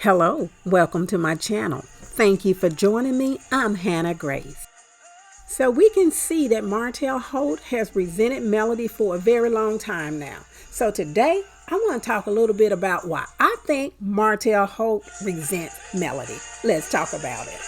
Hello, welcome to my channel. Thank you for joining me. I'm Hannah Grace. So we can see that Martell Holt has resented Melody for a very long time now. So today I want to talk a little bit about why I think Martell Holt resents Melody. Let's talk about it.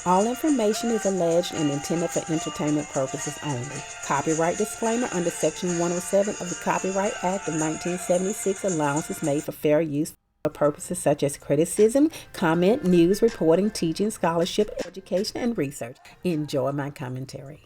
All information is alleged and intended for entertainment purposes only. Copyright disclaimer under Section 107 of the Copyright Act of 1976. Allowance is made for fair use for purposes such as criticism, comment, news, reporting, teaching, scholarship, education, and research. Enjoy my commentary.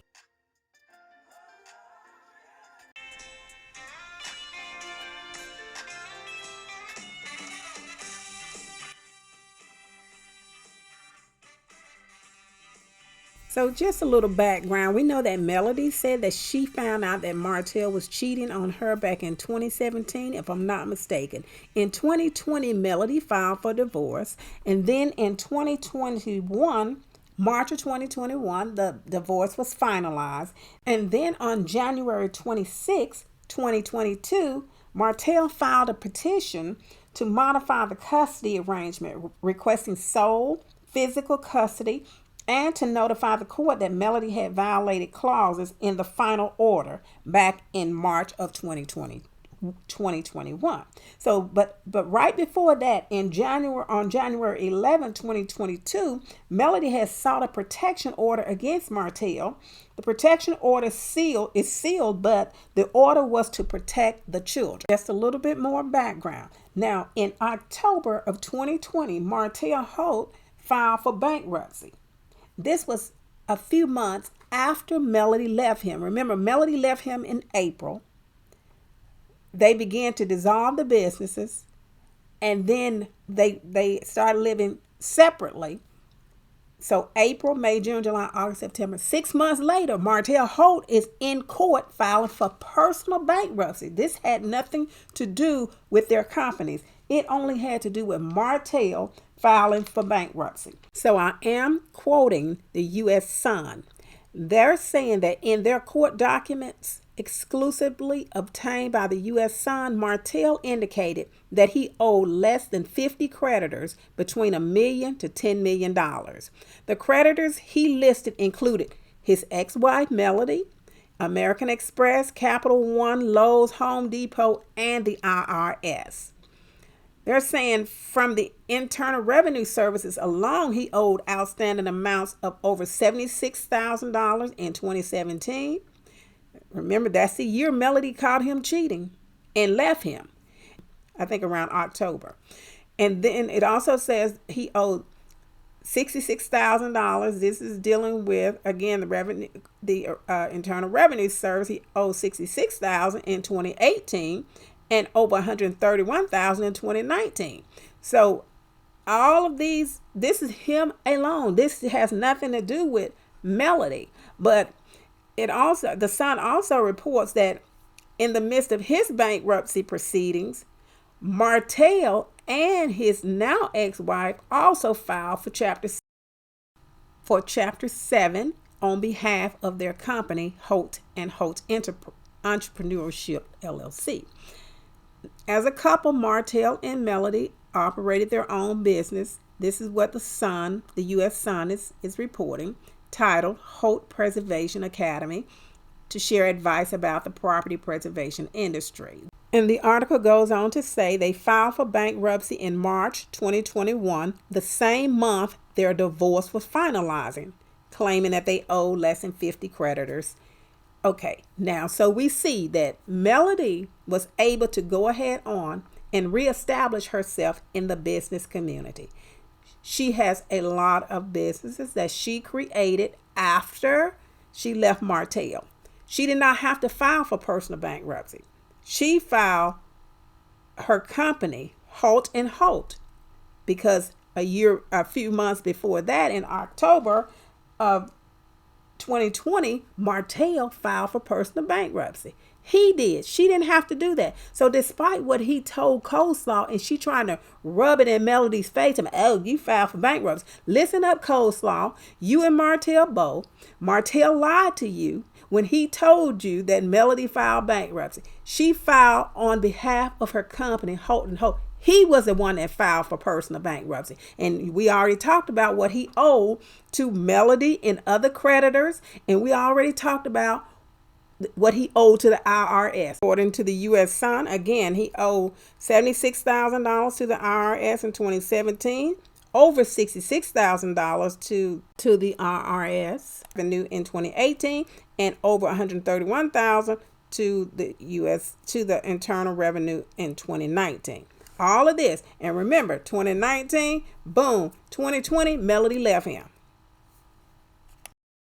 So just a little background. We know that Melody said that she found out that Martell was cheating on her back in 2017, if I'm not mistaken. In 2020, Melody filed for divorce. And then in 2021, March of 2021, the divorce was finalized. And then on January 26, 2022, Martell filed a petition to modify the custody arrangement, requesting sole physical custody and to notify the court that Melody had violated clauses in the final order back in March of 2021. So, but right before that, on January 11, 2022, Melody has sought a protection order against Martell. The protection order is sealed, but the order was to protect the children. Just a little bit more background. Now, in October of 2020, Martell Holt filed for bankruptcy. This was a few months after Melody left him. Remember, Melody left him in April. They began to dissolve the businesses, and then they started living separately. So April, May, June, July, August, September. 6 months later, Martell Holt is in court filing for personal bankruptcy. This had nothing to do with their companies. It only had to do with Martell filing for bankruptcy. So I am quoting the U.S. Sun. They're saying that in their court documents exclusively obtained by the U.S. Sun, Martell indicated that he owed less than 50 creditors between $1 million to $10 million. The creditors he listed included his ex-wife Melody, American Express, Capital One, Lowe's, Home Depot, and the IRS. They're saying from the Internal Revenue Services alone, he owed outstanding amounts of over $76,000 in 2017. Remember, that's the year Melody caught him cheating and left him, I think around October. And then it also says he owed $66,000. This is dealing with, again, the Internal Revenue Service. He owed $66,000 in 2018. And over $131,000 in 2019. So all of these, this is him alone. This has nothing to do with Melody. But the Sun also reports that in the midst of his bankruptcy proceedings, Martell and his now ex-wife also filed for Chapter 7 on behalf of their company, Holt and Holt Entrepreneurship LLC. As a couple, Martell and Melody operated their own business. This is what the U.S. Sun is reporting, titled Holt Preservation Academy, to share advice about the property preservation industry. And the article goes on to say they filed for bankruptcy in March 2021, the same month their divorce was finalizing, claiming that they owed less than 50 creditors. Okay, now, so we see that Melody was able to go ahead on and reestablish herself in the business community. She has a lot of businesses that she created after she left Martell. She did not have to file for personal bankruptcy. She filed her company, Holt and Holt, because a few months before that, in October of 2020, Martell filed for personal bankruptcy. He did. She didn't have to do that. So despite what he told Coleslaw, and she trying to rub it in Melody's face, and oh, you filed for bankruptcy. Listen up, Coleslaw. You and Martell both. Martell lied to you when he told you that Melody filed bankruptcy. She filed on behalf of her company, Holt and Holt. He was the one that filed for personal bankruptcy. And we already talked about what he owed to Melody and other creditors. And we already talked about what he owed to the IRS. According to the U.S. Sun, again, he owed $76,000 to the IRS in 2017, over $66,000 to the IRS revenue in 2018, and over $131,000 to the Internal Revenue in 2019. All of this, and remember, 2019, boom, 2020, Melody left him.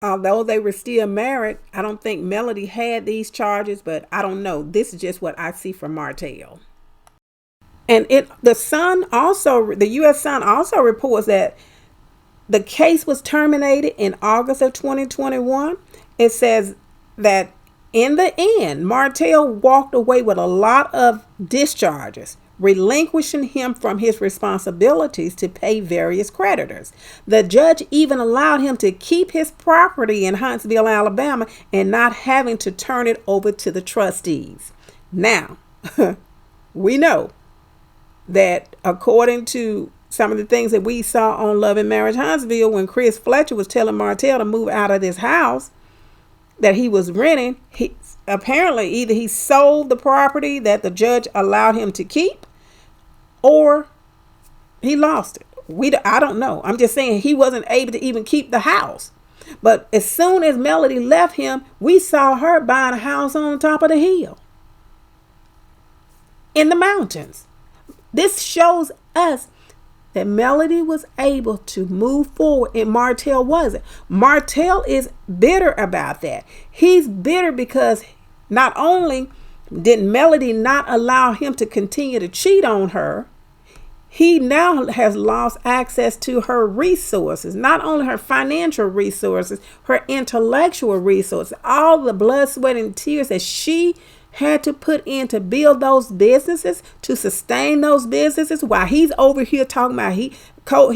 Although they were still married, I don't think Melody had these charges, but I don't know. This is just what I see from Martell. And the U.S. Sun also reports that the case was terminated in August of 2021. It says that in the end, Martell walked away with a lot of discharges, relinquishing him from his responsibilities to pay various creditors. The judge even allowed him to keep his property in Huntsville, Alabama, and not having to turn it over to the trustees. Now, we know that according to some of the things that we saw on Love and Marriage Huntsville, when Chris Fletcher was telling Martell to move out of this house that he was renting, he apparently either he sold the property that the judge allowed him to keep, or he lost it. I don't know. I'm just saying he wasn't able to even keep the house. But as soon as Melody left him, we saw her buying a house on top of the hill in the mountains. This shows us that Melody was able to move forward and Martell wasn't. Martell is bitter about that. He's bitter because not only did Melody not allow him to continue to cheat on her, he now has lost access to her resources, not only her financial resources, her intellectual resources, all the blood, sweat, and tears that she had to put in to build those businesses, to sustain those businesses, while he's over here talking about he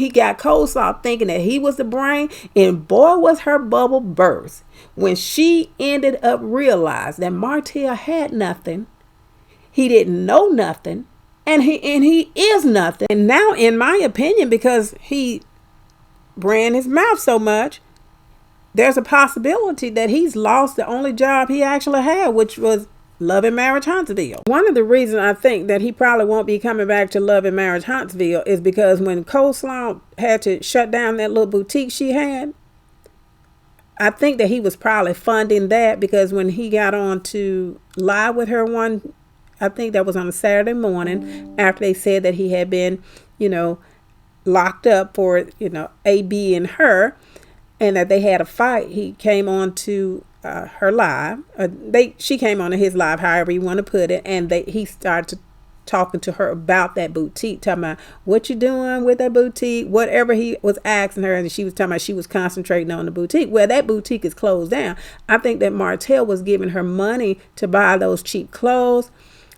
got coleslaw thinking that he was the brain. And boy, was her bubble burst when she ended up realizing that Martell had nothing. He didn't know nothing. And he is nothing. And now, in my opinion, because he ran his mouth so much, there's a possibility that he's lost the only job he actually had, which was Love and Marriage Huntsville. One of the reasons I think that he probably won't be coming back to Love and Marriage Huntsville is because when Coleslaw had to shut down that little boutique she had, I think that he was probably funding that, because when he got on to live with her I think that was on a Saturday morning, after they said that he had been, locked up for, AB and her, and that they had a fight. He came on to her live. She came on to his live, however you want to put it, and he started talking to her about that boutique, talking about what you doing with that boutique, whatever he was asking her, and she was talking about she was concentrating on the boutique. Well, that boutique is closed down. I think that Martell was giving her money to buy those cheap clothes,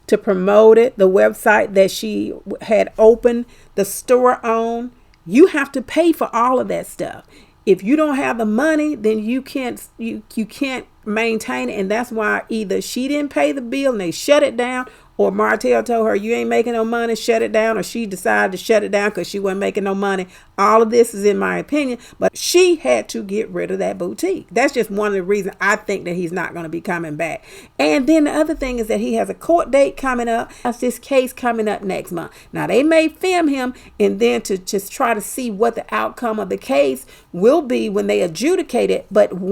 to promote it, the website that she had opened the store on. You have to pay for all of that stuff. If you don't have the money, then you can't maintain it. And that's why either she didn't pay the bill and they shut it down, or Martell told her, you ain't making no money, shut it down, or she decided to shut it down because she wasn't making no money. All of this is in my opinion, but she had to get rid of that boutique. That's just one of the reasons I think that he's not going to be coming back. And then the other thing is that he has a court date coming up. That's this case coming up next month. Now, they may film him and then to just try to see what the outcome of the case will be when they adjudicate it.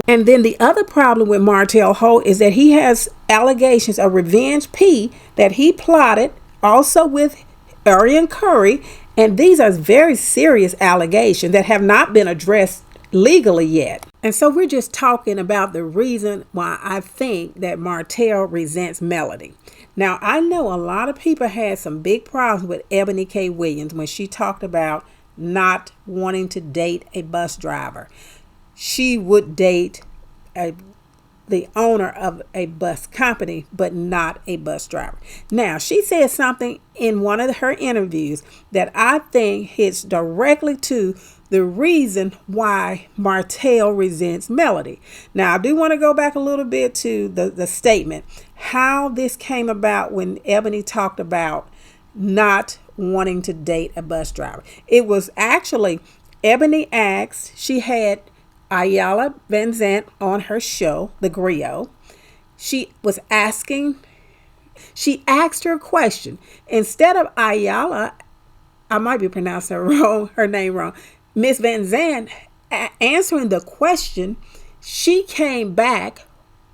And then the other problem with Martell Holt is that he has allegations of revenge P that he plotted also with Arian Curry, and these are very serious allegations that have not been addressed legally yet. And so we're just talking about the reason why I think that Martell resents Melody. Now, I know a lot of people had some big problems with Ebony K. Williams when she talked about not wanting to date a bus driver. She would date the owner of a bus company, but not a bus driver. Now, she said something in one of her interviews that I think hits directly to the reason why Martell resents Melody. Now, I do want to go back a little bit to the statement, how this came about when Ebony talked about not wanting to date a bus driver. It was actually Ebony asked, she had Ayala Van Zant on her show, The Griot. She asked her a question. Instead of Ayala, I might be pronouncing her name wrong, Miss Van Zant answering the question, she came back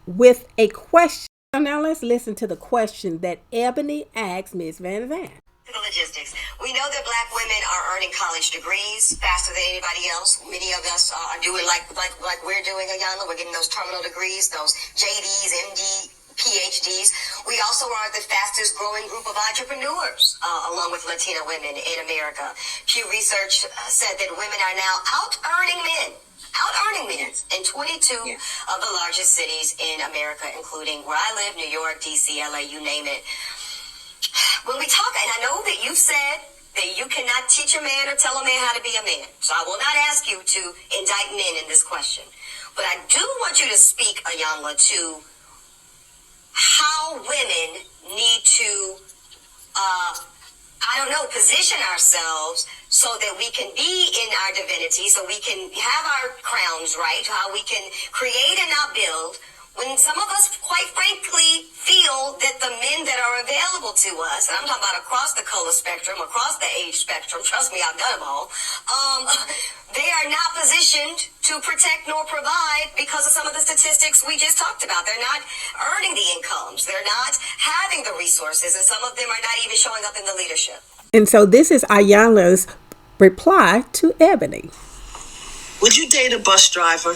with a question. So now let's listen to the question that Ebony asked Miss Van Zant. The logistics. We know that Black women are earning college degrees faster than anybody else. Many of us are doing like we're doing, Ayala. We're getting those terminal degrees, those JDs, MD, PhDs. We also are the fastest growing group of entrepreneurs, along with Latina women in America. Pew Research said that women are now out-earning men in 22 of the largest cities in America, including where I live, New York, DC, LA, you name it. When we talk, and I know that you've said that you cannot teach a man or tell a man how to be a man, so I will not ask you to indict men in this question. But I do want you to speak, Ayala, to how women need to, position ourselves so that we can be in our divinity, so we can have our crowns right, how we can create and not build, when some of us, quite frankly, feel that the men that are available to us, and I'm talking about across the color spectrum, across the age spectrum, trust me, I've done them all, they are not positioned to protect nor provide because of some of the statistics we just talked about. They're not earning the incomes. They're not having the resources, and some of them are not even showing up in the leadership. And so this is Ayala's reply to Ebony. Would you date a bus driver?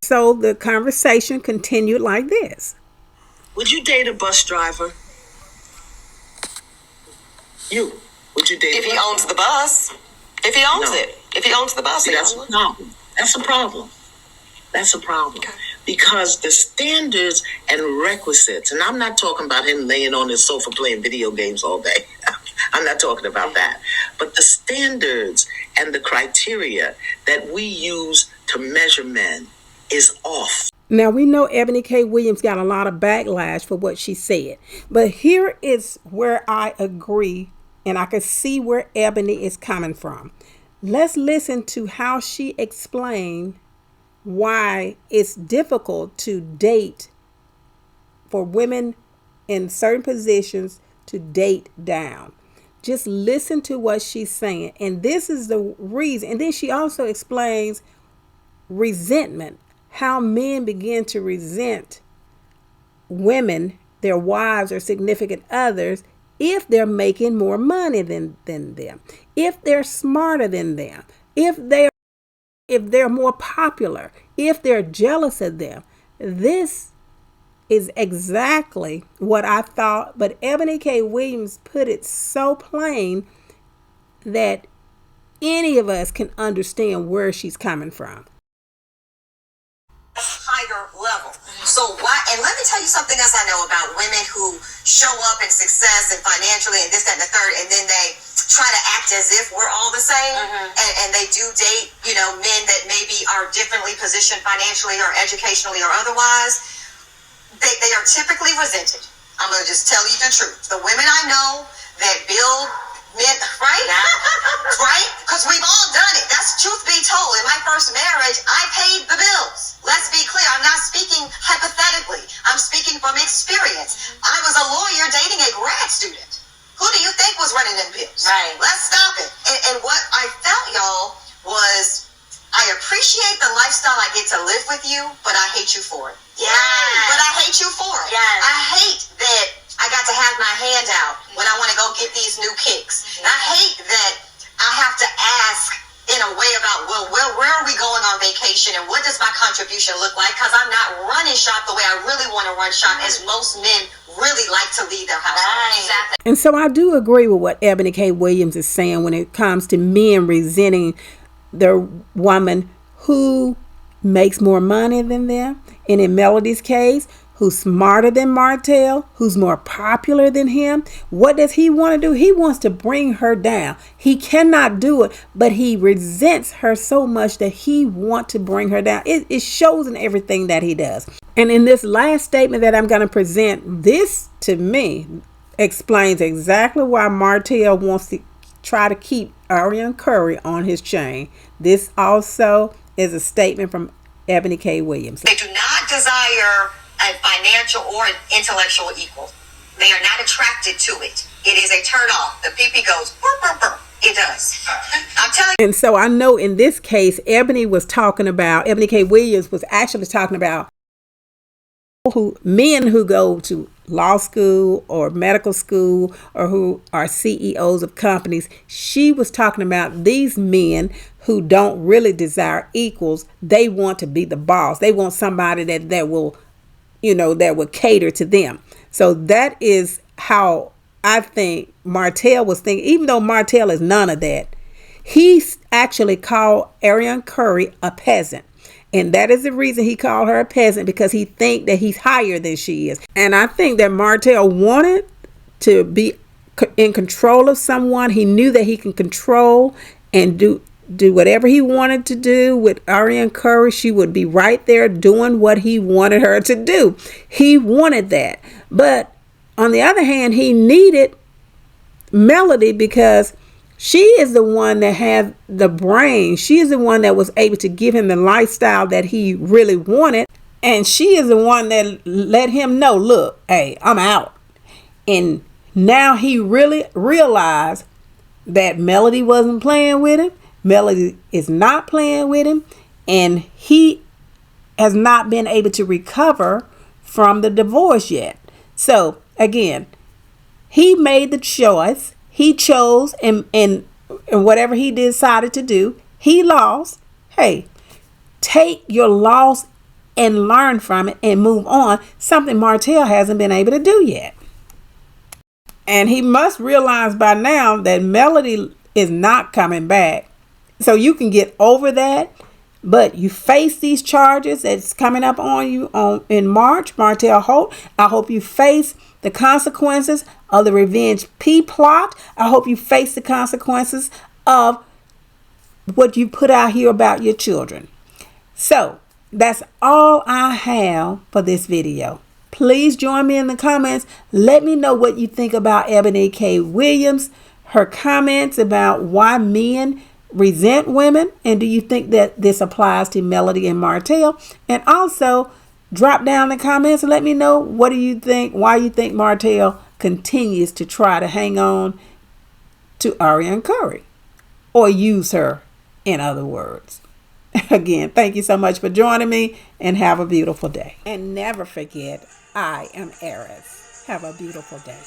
So the conversation continued like this. Would you date a bus driver? Would you date if he owns the bus? If he owns it. If he owns the bus, see, that's a problem. That's a problem. That's a problem. Okay. Because the standards and requisites, and I'm not talking about him laying on his sofa playing video games all day. I'm not talking about that. But the standards and the criteria that we use to measure men is off. Now, we know Ebony K. Williams got a lot of backlash for what she said. But here is where I agree, and I can see where Ebony is coming from. Let's listen to how she explained why it's difficult to date for women in certain positions to date down. Just listen to what she's saying. And this is the reason. And then she also explains resentment, how men begin to resent women, their wives or significant others, if they're making more money than them, if they're smarter than them, if they're more popular, if they're jealous of them. This is exactly what I thought, but Ebony K. Williams put it so plain that any of us can understand where she's coming from. Higher level. So why, and let me tell you something else I know about women who show up in success and financially and this, that, and the third, and then they try to act as if we're all the same, and they do date, men that maybe are differently positioned financially or educationally or otherwise. They are typically resented. I'm going to just tell you the truth. The women I know that build men, right? Right? Because we've all done it. That's truth be told. In my first marriage, I paid the bills. Let's be clear. I'm not speaking hypothetically. I'm speaking from experience. I was a lawyer dating a grad student. Who do you think was running them bills? Right. Let's stop it. And what I felt, y'all, was I appreciate the lifestyle I get to live with you, but I hate you for it. Yeah. But I hate you for it. Yes. I hate that I got to have my hand out when I want to go get these new kicks. I hate that I have to ask in a way about, where are we going on vacation and what does my contribution look like? Because I'm not running shop the way I really want to run shop, as most men really like to lead their household. Right. Exactly. And so I do agree with what Ebony K. Williams is saying when it comes to men resenting the woman who makes more money than them. And in Melody's case, who's smarter than Martell, who's more popular than him. What does he want to do? He wants to bring her down. He cannot do it, but he resents her so much that he wants to bring her down. It shows in everything that he does. And in this last statement that I'm going to present, this to me, explains exactly why Martell wants to try to keep Arian Curry on his chain. This also is a statement from Ebony K. Williams. They do not desire a financial or an intellectual equal. They are not attracted to it. It is a turn off. The PP goes, burr, burr, burr. It does. I'm telling you. And so I know in this case, Ebony K. Williams was actually talking about men who go to law school or medical school or who are CEOs of companies. She was talking about these men who don't really desire equals. They want to be the boss. They want somebody that will, that will cater to them. So that is how I think Martell was thinking, even though Martell is none of that. He actually called Arian Curry a peasant. And that is the reason he called her a peasant, because he think that he's higher than she is. And I think that Martell wanted to be in control of someone. He knew that he can control and do whatever he wanted to do with Arian Curry. She would be right there doing what he wanted her to do. He wanted that. But on the other hand, he needed Melody because she is the one that had the brain. She is the one that was able to give him the lifestyle that he really wanted. And she is the one that let him know, look, hey, I'm out. And now he really realized that Melody wasn't playing with him. Melody is not playing with him. And he has not been able to recover from the divorce yet. So, again, he made the choice. He chose, and whatever he decided to do, he lost. Hey, take your loss and learn from it and move on. Something Martell hasn't been able to do yet. And he must realize by now that Melody is not coming back. So you can get over that. But you face these charges that's coming up on you in March, Martell Holt. I hope you face the consequences of the Revenge P plot. I hope you face the consequences of what you put out here about your children. So that's all I have for this video. Please join me in the comments. Let me know what you think about Ebony K. Williams, her comments about why men resent women, and do you think that this applies to Melody and Martell? And also drop down in the comments and let me know, what do you think, why you think Martell continues to try to hang on to Arian Curry, or use her, in other words. Again, thank you so much for joining me, and have a beautiful day. And never forget, I am Eris. Have a beautiful day.